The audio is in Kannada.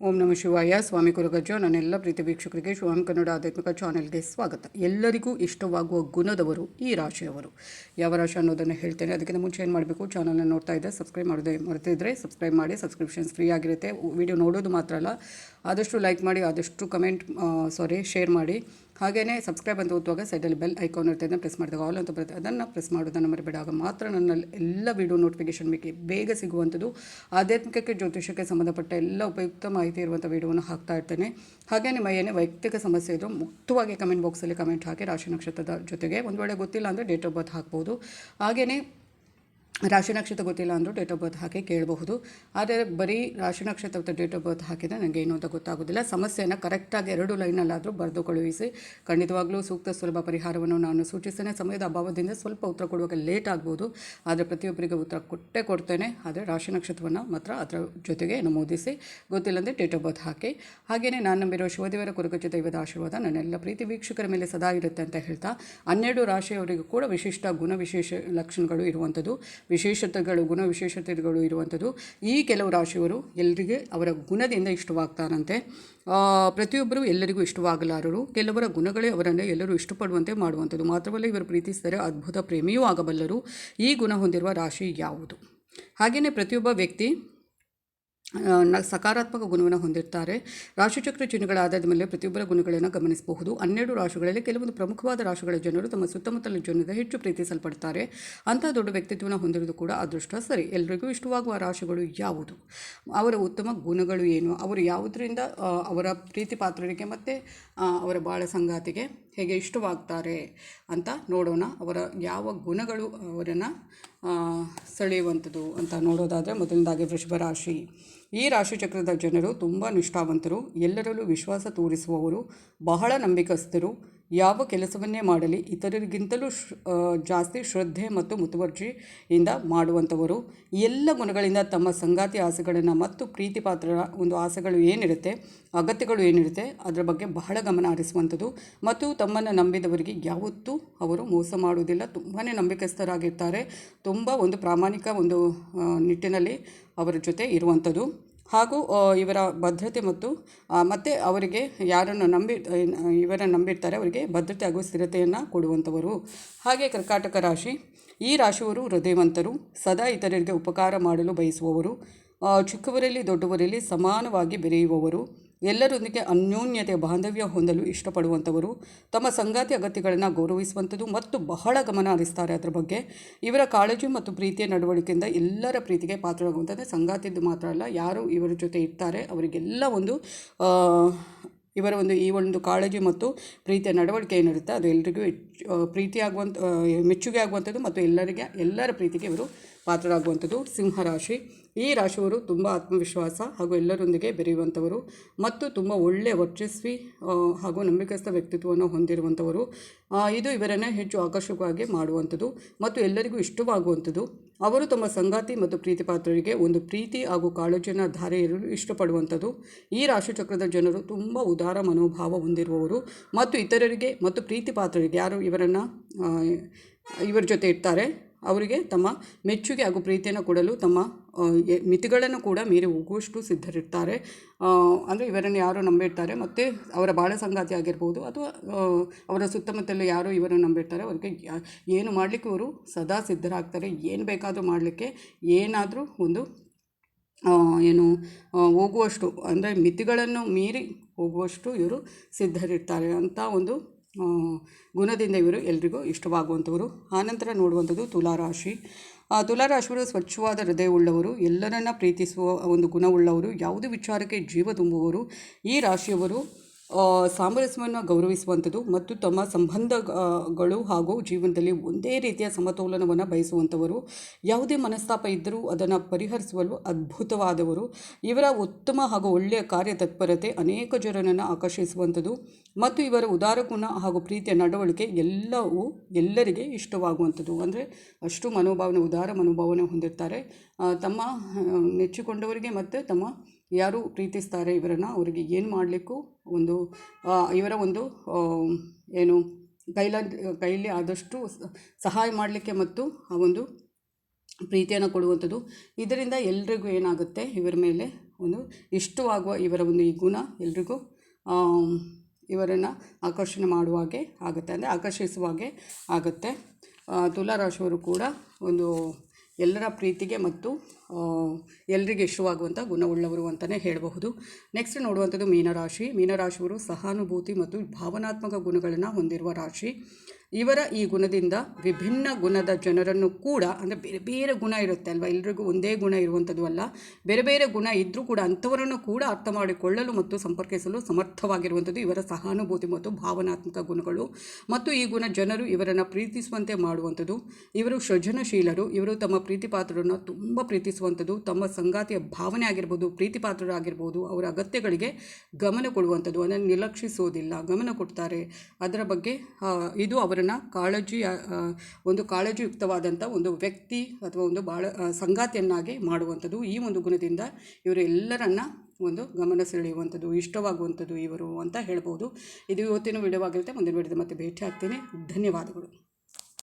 ಓಂ ನಮಃ ಶಿವಾಯ. ಸ್ವಾಮಿ ಕುಲಗಜ್ಜ. ನನ್ನೆಲ್ಲ ಪ್ರೀತಿ ವೀಕ್ಷಕರಿಗೆ ಶಿವಾಂ ಕನ್ನಡ ಆಧ್ಯಾತ್ಮಿಕ ಚಾನೆಲ್ಗೆ ಸ್ವಾಗತ. ಎಲ್ಲರಿಗೂ ಇಷ್ಟವಾಗುವ ಗುಣದವರು ಈ ರಾಶಿಯವರು. ಯಾವ ರಾಶಿ ಅನ್ನೋದನ್ನು ಹೇಳ್ತೇನೆ. ಅದಕ್ಕಿಂತ ಮುಂಚೆ ಏನು ಮಾಡಬೇಕು, ಚಾನಲ್ನ ನೋಡ್ತಾ ಇದ್ದರೆ ಸಬ್ಸ್ಕ್ರೈಬ್ ಮಾಡೋದೇ ಮರೆತಿದ್ರೆ ಸಬ್ಸ್ಕ್ರೈಬ್ ಮಾಡಿ. ಸಬ್ಸ್ಕ್ರಿಪ್ಷನ್ಸ್ ಫ್ರೀ ಆಗಿರುತ್ತೆ. ವಿಡಿಯೋ ನೋಡೋದು ಮಾತ್ರ ಅಲ್ಲ, ಆದಷ್ಟು ಲೈಕ್ ಮಾಡಿ, ಆದಷ್ಟು ಶೇರ್ ಮಾಡಿ. ಹಾಗೆಯೇ ಸಬ್ಸ್ಕ್ರೈಬ್ ಅಂತ ಓದುವಾಗ ಸೈಡಲ್ಲಿ ಬೆಲ್ ಐಕಾನ್ ಇರುತ್ತೆ, ಅದನ್ನು ಪ್ರೆಸ್ ಮಾಡಿದಾಗ ಆಲ್ ಅಂತ ಬರುತ್ತೆ. ಅದನ್ನು ಪ್ರೆಸ್ ಮಾಡೋದನ್ನು ಮರಿಬೇಡಾಗ ಮಾತ್ರ ನನ್ನ ಎಲ್ಲ ವಿಡಿಯೋ ನೋಟಿಫಿಕೇಷನ್ ಬೇಗ ಸಿಗುವಂಥದ್ದು. ಆಧ್ಯಾತ್ಮಿಕಕ್ಕೆ, ಜ್ಯೋತಿಷಕ್ಕೆ ಸಂಬಂಧಪಟ್ಟ ಎಲ್ಲ ಉಪಯುಕ್ತ ಮಾಹಿತಿ ಇರುವಂಥ ವಿಡಿಯೋವನ್ನು ಹಾಕ್ತಾ ಇರ್ತೇನೆ. ಹಾಗೆ ನಿಮ್ಮ ಏನೇ ವೈಯಕ್ತಿಕ ಸಮಸ್ಯೆ ಇದ್ದರೂ ಮುಕ್ತವಾಗಿ ಕಮೆಂಟ್ ಬಾಕ್ಸಲ್ಲಿ ಕಮೆಂಟ್ ಹಾಕಿ. ರಾಶಿ ನಕ್ಷತ್ರದ ಜೊತೆಗೆ ಒಂದು ವೇಳೆ ಗೊತ್ತಿಲ್ಲ ಅಂದರೆ ಡೇಟ್ ಆಫ್ ಬರ್ತ್ ಹಾಕ್ಬೋದು. ಹಾಗೆಯೇ ರಾಶಿ ನಕ್ಷತ್ರ ಗೊತ್ತಿಲ್ಲ ಅಂದರೂ ಡೇಟ್ ಆಫ್ ಬರ್ತ್ ಹಾಕಿ ಕೇಳಬಹುದು. ಆದರೆ ಬರೀ ರಾಶಿ ನಕ್ಷತ್ರ ಮತ್ತು ಡೇಟ್ ಆಫ್ ಬರ್ತ್ ಹಾಕಿದರೆ ನನಗೆ ಏನು ಅಂತ ಗೊತ್ತಾಗೋದಿಲ್ಲ. ಸಮಸ್ಯೆಯನ್ನು ಕರೆಕ್ಟಾಗಿ 2 ಲೈನಲ್ಲಾದರೂ ಬರೆದು ಕಳುಹಿಸಿ. ಖಂಡಿತವಾಗ್ಲೂ ಸೂಕ್ತ ಸುಲಭ ಪರಿಹಾರವನ್ನು ನಾನು ಸೂಚಿಸ್ತೇನೆ. ಸಮಯದ ಅಭಾವದಿಂದ ಸ್ವಲ್ಪ ಉತ್ತರ ಕೊಡುವಾಗ ಲೇಟ್ ಆಗ್ಬೋದು, ಆದರೆ ಪ್ರತಿಯೊಬ್ಬರಿಗೆ ಉತ್ತರ ಕೊಡ್ತೇನೆ. ಆದರೆ ರಾಶಿ ನಕ್ಷತ್ರವನ್ನು ಮಾತ್ರ ಅದರ ಜೊತೆಗೆ ನಮೂದಿಸಿ. ಗೊತ್ತಿಲ್ಲಂದರೆ ಡೇಟ್ ಆಫ್ ಬರ್ತ್ ಹಾಕಿ. ಹಾಗೆಯೇ ನಾನು ನಂಬಿರೋ ಶಿವದೇವರ ಕುರುಗಜ್ಜ ದೈವದ ಆಶೀರ್ವಾದ ನನ್ನೆಲ್ಲ ಪ್ರೀತಿ ವೀಕ್ಷಕರ ಮೇಲೆ ಸದಾ ಇರುತ್ತೆ ಅಂತ ಹೇಳ್ತಾ, 12 ರಾಶಿಯವರಿಗೂ ಕೂಡ ವಿಶಿಷ್ಟ ವಿಶೇಷ ಲಕ್ಷಣಗಳು ಇರುವಂಥದ್ದು, ವಿಶೇಷತೆಗಳು, ವಿಶೇಷತೆಗಳು ಇರುವಂಥದ್ದು. ಈ ಕೆಲವು ರಾಶಿಯವರು ಎಲ್ಲರಿಗೆ ಅವರ ಗುಣದಿಂದ ಇಷ್ಟವಾಗ್ತಾರಂತೆ. ಪ್ರತಿಯೊಬ್ಬರು ಎಲ್ಲರಿಗೂ ಇಷ್ಟವಾಗಲಾರರು. ಕೆಲವರ ಗುಣಗಳೇ ಅವರನ್ನು ಎಲ್ಲರೂ ಇಷ್ಟಪಡುವಂತೆ ಮಾಡುವಂಥದ್ದು. ಮಾತ್ರವಲ್ಲ, ಇವರು ಪ್ರೀತಿಸಿದರೆ ಅದ್ಭುತ ಪ್ರೇಮಿಯೂ ಆಗಬಲ್ಲರು. ಈ ಗುಣ ಹೊಂದಿರುವ ರಾಶಿ ಯಾವುದು? ಹಾಗೆಯೇ ಪ್ರತಿಯೊಬ್ಬ ವ್ಯಕ್ತಿ ಸಕಾರಾತ್ಮಕ ಗುಣವನ್ನು ಹೊಂದಿರ್ತಾರೆ. ರಾಶಿಚಕ್ರ ಚಿಹ್ನೆಗಳ ಆಧಾರದ ಮೇಲೆ ಪ್ರತಿಯೊಬ್ಬರ ಗುಣಗಳನ್ನು ಗಮನಿಸಬಹುದು. 12 ರಾಶಿಗಳಲ್ಲಿ ಕೆಲವೊಂದು ಪ್ರಮುಖವಾದ ರಾಶಿಗಳ ಜನರು ತಮ್ಮ ಸುತ್ತಮುತ್ತಲ ಜನರಿಂದ ಹೆಚ್ಚು ಪ್ರೀತಿಸಲ್ಪಡ್ತಾರೆ. ಅಂಥ ದೊಡ್ಡ ವ್ಯಕ್ತಿತ್ವವನ್ನು ಹೊಂದಿರುವುದು ಕೂಡ ಅದೃಷ್ಟ. ಸರಿ, ಎಲ್ಲರಿಗೂ ಇಷ್ಟವಾಗುವ ರಾಶಿಗಳು ಯಾವುದು? ಅವರ ಉತ್ತಮ ಗುಣಗಳು ಏನು? ಅವರು ಯಾವುದರಿಂದ ಅವರ ಪ್ರೀತಿ ಪಾತ್ರರಿಗೆ ಮತ್ತು ಅವರ ಬಾಳ ಸಂಗಾತಿಗೆ ಹೇಗೆ ಇಷ್ಟವಾಗ್ತಾರೆ ಅಂತ ನೋಡೋಣ. ಅವರ ಯಾವ ಗುಣಗಳು ಅವರನ್ನು ಸೆಳೆಯುವಂಥದ್ದು ಅಂತ ನೋಡೋದಾದರೆ, ಮೊದಲನೇದಾಗಿ ವೃಷಭ ರಾಶಿ. ಈ ರಾಶಿ ಚಕ್ರದ ಜನರು ತುಂಬ ನಿಷ್ಠಾವಂತರು, ಎಲ್ಲರಲ್ಲೂ ವಿಶ್ವಾಸ ತೋರಿಸುವವರು, ಬಹಳ ನಂಬಿಕಸ್ಥರು. ಯಾವ ಕೆಲಸವನ್ನೇ ಮಾಡಲಿ ಇತರರಿಗಿಂತಲೂ ಜಾಸ್ತಿ ಶ್ರದ್ಧೆ ಮತ್ತು ಮುತುವರ್ಜಿಯಿಂದ ಮಾಡುವಂಥವರು. ಎಲ್ಲ ಗುಣಗಳಿಂದ ತಮ್ಮ ಸಂಗಾತಿ ಆಸೆಗಳನ್ನು ಮತ್ತು ಪ್ರೀತಿ ಪಾತ್ರರ ಒಂದು ಆಸೆಗಳು ಏನಿರುತ್ತೆ, ಅಗತ್ಯಗಳು ಏನಿರುತ್ತೆ ಅದರ ಬಗ್ಗೆ ಬಹಳ ಗಮನ ಹರಿಸುವಂಥದ್ದು. ಮತ್ತು ತಮ್ಮನ್ನು ನಂಬಿದವರಿಗೆ ಯಾವತ್ತೂ ಅವರು ಮೋಸ ಮಾಡುವುದಿಲ್ಲ. ತುಂಬಾ ನಂಬಿಕಸ್ಥರಾಗಿರ್ತಾರೆ. ತುಂಬ ಒಂದು ಪ್ರಾಮಾಣಿಕ ಒಂದು ನಿಟ್ಟಿನಲ್ಲಿ ಅವರ ಜೊತೆ ಇರುವಂಥದ್ದು. ಹಾಗೂ ಇವರ ಭದ್ರತೆ ಮತ್ತು ಅವರಿಗೆ ಯಾರನ್ನು ನಂಬಿರ್ತಾರೆ ಅವರಿಗೆ ಭದ್ರತೆ ಹಾಗೂ ಸ್ಥಿರತೆಯನ್ನು ಕೊಡುವಂಥವರು. ಹಾಗೆ ಕರ್ಕಾಟಕ ರಾಶಿ. ಈ ರಾಶಿಯವರು ಹೃದಯವಂತರು, ಸದಾ ಇತರರಿಗೆ ಉಪಕಾರ ಮಾಡಲು ಬಯಸುವವರು, ಚಿಕ್ಕವರಲ್ಲಿ ದೊಡ್ಡವರಲ್ಲಿ ಸಮಾನವಾಗಿ ಬೆರೆಯುವವರು, ಎಲ್ಲರೊಂದಿಗೆ ಅನ್ಯೋನ್ಯತೆ ಬಾಂಧವ್ಯ ಹೊಂದಲು ಇಷ್ಟಪಡುವಂಥವರು, ತಮ್ಮ ಸಂಗಾತಿ ಅಗತ್ಯಗಳನ್ನು ಗೌರವಿಸುವಂಥದ್ದು ಮತ್ತು ಬಹಳ ಗಮನ ಹರಿಸ್ತಾರೆ ಅದರ ಬಗ್ಗೆ. ಇವರ ಕಾಳಜಿ ಮತ್ತು ಪ್ರೀತಿಯ ನಡವಳಿಕೆಯಿಂದ ಎಲ್ಲರ ಪ್ರೀತಿಗೆ ಪಾತ್ರರಾಗುವಂಥದ್ದು. ಸಂಗಾತಿದ್ದು ಮಾತ್ರ ಅಲ್ಲ, ಯಾರು ಇವರ ಜೊತೆ ಇರ್ತಾರೆ ಅವರಿಗೆಲ್ಲ ಇವರ ಈ ಒಂದು ಕಾಳಜಿ ಮತ್ತು ಪ್ರೀತಿಯ ನಡವಳಿಕೆ ಏನಿರುತ್ತೆ ಅದು ಎಲ್ರಿಗೂ ಮೆಚ್ಚುಗೆ ಆಗುವಂಥದ್ದು ಮತ್ತು ಎಲ್ಲರ ಪ್ರೀತಿಗೆ ಇವರು ಪಾತ್ರರಾಗುವಂಥದ್ದು. ಸಿಂಹರಾಶಿ. ಈ ರಾಶಿಯವರು ತುಂಬ ಆತ್ಮವಿಶ್ವಾಸ ಹಾಗೂ ಎಲ್ಲರೊಂದಿಗೆ ಬೆರೆಯುವಂಥವರು ಮತ್ತು ತುಂಬ ಒಳ್ಳೆಯ ವರ್ಚಸ್ವಿ ಹಾಗೂ ನಂಬಿಕಸ್ಥ ವ್ಯಕ್ತಿತ್ವವನ್ನು ಹೊಂದಿರುವಂಥವರು. ಇದು ಇವರನ್ನು ಹೆಚ್ಚು ಆಕರ್ಷಕವಾಗಿ ಮಾಡುವಂಥದ್ದು ಮತ್ತು ಎಲ್ಲರಿಗೂ ಇಷ್ಟವಾಗುವಂಥದ್ದು. ಅವರು ತಮ್ಮ ಸಂಗಾತಿ ಮತ್ತು ಪ್ರೀತಿ ಪಾತ್ರರಿಗೆ ಒಂದು ಪ್ರೀತಿ ಹಾಗೂ ಕಾಳಜಿಯನ್ನು ಧಾರೆಯಲು ಇಷ್ಟಪಡುವಂಥದ್ದು. ಈ ರಾಶಿಚಕ್ರದ ಜನರು ತುಂಬ ಉದಾರ ಮನೋಭಾವ ಹೊಂದಿರುವವರು ಮತ್ತು ಇತರರಿಗೆ ಮತ್ತು ಪ್ರೀತಿ ಪಾತ್ರರಿಗೆ ಯಾರು ಇವರ ಜೊತೆ ಇರ್ತಾರೆ ಅವರಿಗೆ ತಮ್ಮ ಮೆಚ್ಚುಗೆ ಹಾಗೂ ಪ್ರೀತಿಯನ್ನು ಕೊಡಲು ತಮ್ಮ ಮಿತಿಗಳನ್ನು ಕೂಡ ಮೀರಿ ಹೋಗುವಷ್ಟು ಸಿದ್ಧರಿರ್ತಾರೆ. ಅಂದರೆ ಇವರನ್ನು ಯಾರು ನಂಬಿರ್ತಾರೆ ಮತ್ತು ಅವರ ಬಾಳ ಸಂಗಾತಿ ಆಗಿರ್ಬೋದು ಅಥವಾ ಅವರ ಸುತ್ತಮುತ್ತಲು ಯಾರು ಇವರನ್ನು ನಂಬಿರ್ತಾರೆ ಅವರಿಗೆ ಏನು ಮಾಡಲಿಕ್ಕೆ ಇವರು ಸದಾ ಸಿದ್ಧರಾಗ್ತಾರೆ. ಏನು ಬೇಕಾದರೂ ಮಾಡಲಿಕ್ಕೆ, ಏನಾದರೂ ಒಂದು ಹೋಗುವಷ್ಟು ಅಂದರೆ ಮಿತಿಗಳನ್ನು ಮೀರಿ ಹೋಗುವಷ್ಟು ಇವರು ಸಿದ್ಧರಿರ್ತಾರೆ ಅಂತ ಒಂದು ಗುಣದಿಂದ ಇವರು ಎಲ್ರಿಗೂ ಇಷ್ಟವಾಗುವಂಥವರು. ಆನಂತರ ನೋಡುವಂಥದ್ದು ತುಲಾರಾಶಿ. ತುಲಾರಾಶಿಯವರು ಸ್ವಚ್ಛವಾದ ಹೃದಯವುಳ್ಳವರು, ಎಲ್ಲರನ್ನ ಪ್ರೀತಿಸುವ ಒಂದು ಗುಣವುಳ್ಳವರು, ಯಾವುದೇ ವಿಚಾರಕ್ಕೆ ಜೀವ ತುಂಬುವವರು. ಈ ರಾಶಿಯವರು ಸಾಮರಸ್ಯವನ್ನು ಗೌರವಿಸುವಂಥದ್ದು ಮತ್ತು ತಮ್ಮ ಸಂಬಂಧಗಳು ಹಾಗೂ ಜೀವನದಲ್ಲಿ ಒಂದೇ ರೀತಿಯ ಸಮತೋಲನವನ್ನು ಬಯಸುವಂಥವರು. ಯಾವುದೇ ಮನಸ್ತಾಪ ಇದ್ದರೂ ಅದನ್ನು ಪರಿಹರಿಸುವಲು ಅದ್ಭುತವಾದವರು. ಇವರ ಉತ್ತಮ ಹಾಗೂ ಒಳ್ಳೆಯ ಕಾರ್ಯತತ್ಪರತೆ ಅನೇಕ ಜನರನ್ನು ಆಕರ್ಷಿಸುವಂಥದ್ದು ಮತ್ತು ಇವರ ಉದಾರ ಗುಣ ಹಾಗೂ ಪ್ರೀತಿಯ ನಡವಳಿಕೆ ಎಲ್ಲರಿಗೆ ಇಷ್ಟವಾಗುವಂಥದ್ದು. ಅಂದರೆ ಅಷ್ಟು ಉದಾರ ಮನೋಭಾವನೆ ಹೊಂದಿರ್ತಾರೆ. ತಮ್ಮ ನೆಚ್ಚಿಕೊಂಡವರಿಗೆ ಮತ್ತು ತಮ್ಮ ಯಾರು ಪ್ರೀತಿಸ್ತಾರೆ ಇವರನ್ನು ಅವರಿಗೆ ಏನು ಮಾಡಲಿಕ್ಕೂ ಇವರ ಕೈಲಿ ಆದಷ್ಟು ಸಹಾಯ ಮಾಡಲಿಕ್ಕೆ ಮತ್ತು ಪ್ರೀತಿಯನ್ನು ಕೊಡುವಂಥದ್ದು. ಇದರಿಂದ ಎಲ್ರಿಗೂ ಏನಾಗುತ್ತೆ, ಇವರ ಮೇಲೆ ಒಂದು ಇಷ್ಟವಾಗುವ ಇವರ ಒಂದು ಈ ಗುಣ ಎಲ್ರಿಗೂ ಇವರನ್ನು ಆಕರ್ಷಣೆ ಮಾಡುವ ಹಾಗೆ ಆಗುತ್ತೆ, ಅಂದರೆ ಆಕರ್ಷಿಸುವ ಹಾಗೆ ಆಗುತ್ತೆ. ತುಲಾರಾಶಿಯವರು ಕೂಡ ಒಂದು ಎಲ್ಲರ ಪ್ರೀತಿಗೆ ಮತ್ತು ಎಲ್ಲರಿಗೆ ಇಷ್ಟವಾಗುವಂಥ ಗುಣವುಳ್ಳವರು ಅಂತಲೇ ಹೇಳಬಹುದು. ನೆಕ್ಸ್ಟ್ ನೋಡುವಂಥದ್ದು ಮೀನರಾಶಿ. ಮೀನರಾಶಿಯವರು ಸಹಾನುಭೂತಿ ಮತ್ತು ಭಾವನಾತ್ಮಕ ಗುಣಗಳನ್ನು ಹೊಂದಿರುವ ರಾಶಿ. ಇವರ ಈ ಗುಣದಿಂದ ವಿಭಿನ್ನ ಗುಣದ ಜನರನ್ನು ಕೂಡ, ಅಂದರೆ ಬೇರೆ ಬೇರೆ ಗುಣ ಇರುತ್ತೆ ಅಲ್ವಾ, ಎಲ್ರಿಗೂ ಒಂದೇ ಗುಣ ಇರುವಂಥದ್ದು ಅಲ್ಲ, ಬೇರೆ ಬೇರೆ ಗುಣ ಇದ್ದರೂ ಕೂಡ ಅಂಥವರನ್ನು ಕೂಡ ಅರ್ಥ ಮಾಡಿಕೊಳ್ಳಲು ಮತ್ತು ಸಂಪರ್ಕಿಸಲು ಸಮರ್ಥವಾಗಿರುವಂಥದ್ದು ಇವರ ಸಹಾನುಭೂತಿ ಮತ್ತು ಭಾವನಾತ್ಮಕ ಗುಣಗಳು. ಮತ್ತು ಈ ಗುಣ ಜನರು ಇವರನ್ನು ಪ್ರೀತಿಸುವಂತೆ ಮಾಡುವಂಥದ್ದು. ಇವರು ಸೃಜನಶೀಲರು. ಇವರು ತಮ್ಮ ಪ್ರೀತಿ ಪಾತ್ರರನ್ನು ತುಂಬ ಪ್ರೀತಿಸುವಂಥದ್ದು. ತಮ್ಮ ಸಂಗಾತಿಯ ಭಾವನೆ ಆಗಿರ್ಬೋದು, ಪ್ರೀತಿ ಪಾತ್ರರಾಗಿರ್ಬೋದು, ಅವರ ಅಗತ್ಯಗಳಿಗೆ ಗಮನ ಕೊಡುವಂಥದ್ದು, ಅದನ್ನು ನಿರ್ಲಕ್ಷಿಸೋದಿಲ್ಲ, ಗಮನ ಕೊಡ್ತಾರೆ ಅದರ ಬಗ್ಗೆ. ಇದು ಅವರನ್ನು ಒಂದು ಕಾಳಜಿಯುಕ್ತವಾದಂಥ ಒಂದು ವ್ಯಕ್ತಿ ಅಥವಾ ಒಂದು ಸಂಗಾತಿಯನ್ನಾಗಿ ಮಾಡುವಂಥದ್ದು. ಈ ಒಂದು ಗುಣದಿಂದ ಇವರು ಎಲ್ಲರನ್ನ ಒಂದು ಗಮನ ಸೆಳೆಯುವಂಥದ್ದು, ಇಷ್ಟವಾಗುವಂಥದ್ದು ಇವರು ಅಂತ ಹೇಳ್ಬೋದು. ಇದು ಇವತ್ತಿನ ವಿಡಿಯೋ ಆಗಿರುತ್ತೆ. ಮುಂದಿನ ವಿಡಿಯೋದ ಮತ್ತೆ ಭೇಟಿ ಆಗ್ತೀನಿ. ಧನ್ಯವಾದಗಳು.